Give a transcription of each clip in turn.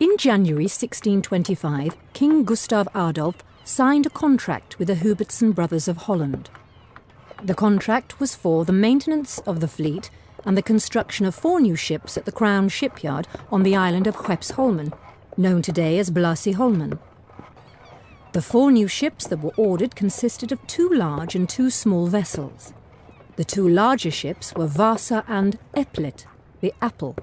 In January 1625, King Gustav Adolf signed a contract with the Hubertson brothers of Holland. The contract was for the maintenance of the fleet and the construction of 4 new ships at the Crown shipyard on the island of Skeppsholmen, known today as Blasieholmen. The 4 new ships that were ordered consisted of 2 large and 2 small vessels. The 2 larger ships were Vasa and Eplet, the apple.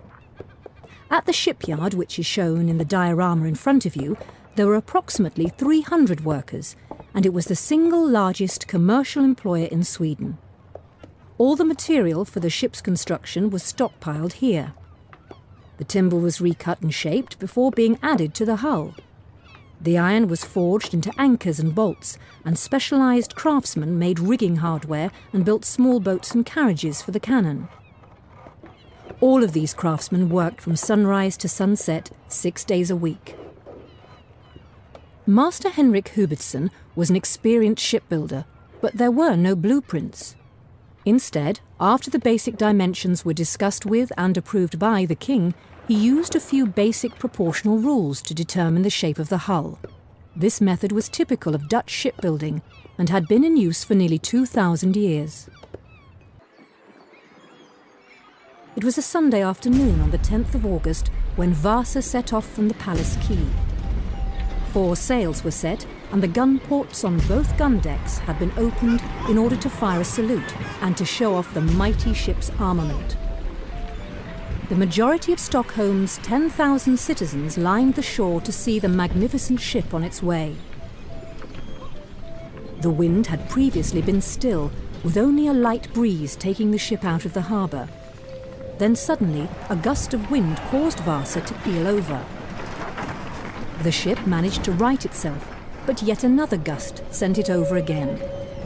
At the shipyard, which is shown in the diorama in front of you, there were approximately 300 workers, and it was the single largest commercial employer in Sweden. All the material for the ship's construction was stockpiled here. The timber was recut and shaped before being added to the hull. The iron was forged into anchors and bolts, and specialised craftsmen made rigging hardware and built small boats and carriages for the cannon. All of these craftsmen worked from sunrise to sunset 6 days a week. Master Henrik Hubertson was an experienced shipbuilder, but there were no blueprints. Instead, after the basic dimensions were discussed with and approved by the king, he used a few basic proportional rules to determine the shape of the hull. This method was typical of Dutch shipbuilding and had been in use for nearly 2,000 years. It was a Sunday afternoon on the 10th of August when Vasa set off from the palace quay. 4 sails were set, and the gun ports on both gun decks had been opened in order to fire a salute and to show off the mighty ship's armament. The majority of Stockholm's 10,000 citizens lined the shore to see the magnificent ship on its way. The wind had previously been still, with only a light breeze taking the ship out of the harbour. Then suddenly, a gust of wind caused Vasa to keel over. The ship managed to right itself, but yet another gust sent it over again,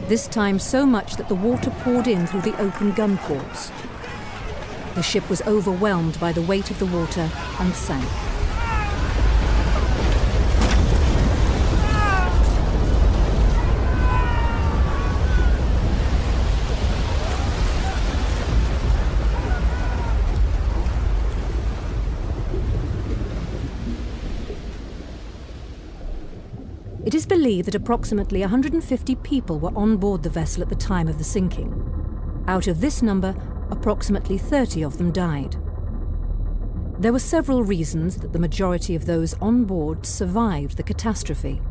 this time so much that the water poured in through the open gun ports. The ship was overwhelmed by the weight of the water and sank. It is believed that approximately 150 people were on board the vessel at the time of the sinking. Out of this number, approximately 30 of them died. There were several reasons that the majority of those on board survived the catastrophe.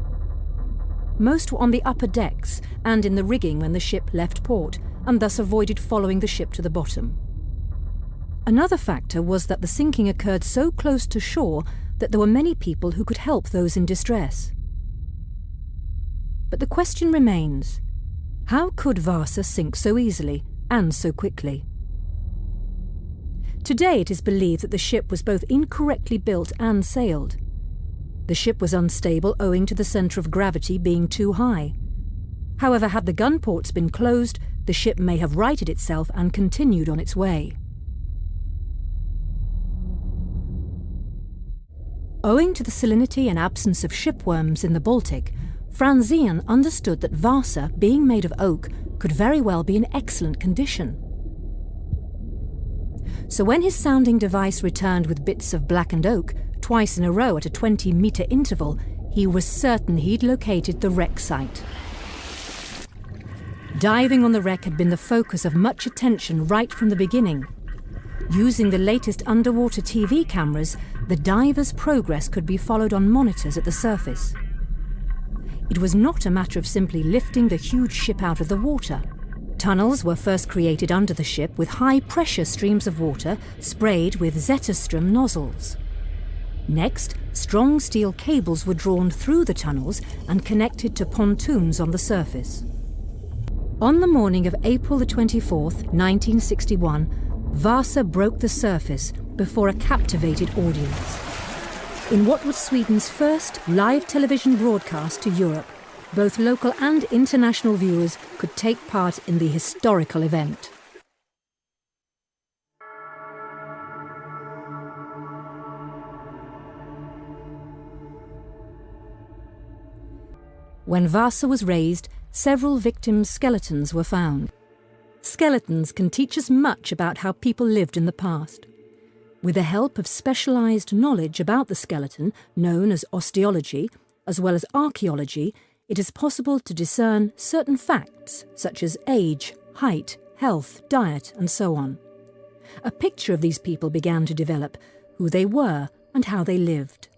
Most were on the upper decks and in the rigging when the ship left port, and thus avoided following the ship to the bottom. Another factor was that the sinking occurred so close to shore that there were many people who could help those in distress. But the question remains, how could Vasa sink so easily and so quickly? Today it is believed that the ship was both incorrectly built and sailed. The ship was unstable owing to the centre of gravity being too high. However, had the gun ports been closed, the ship may have righted itself and continued on its way. Owing to the salinity and absence of shipworms in the Baltic, Franzén understood that Vasa, being made of oak, could very well be in excellent condition. So when his sounding device returned with bits of blackened oak, twice in a row at a 20-metre interval, he was certain he'd located the wreck site. Diving on the wreck had been the focus of much attention right from the beginning. Using the latest underwater TV cameras, the divers' progress could be followed on monitors at the surface. It was not a matter of simply lifting the huge ship out of the water. Tunnels were first created under the ship with high-pressure streams of water sprayed with Zetterström nozzles. Next, strong steel cables were drawn through the tunnels and connected to pontoons on the surface. On the morning of April the 24th, 1961, Vasa broke the surface before a captivated audience. In what was Sweden's first live television broadcast to Europe, both local and international viewers could take part in the historical event. When Vasa was raised, several victims' skeletons were found. Skeletons can teach us much about how people lived in the past. With the help of specialised knowledge about the skeleton, known as osteology, as well as archaeology, it is possible to discern certain facts such as age, height, health, diet, and so on. A picture of these people began to develop, who they were and how they lived.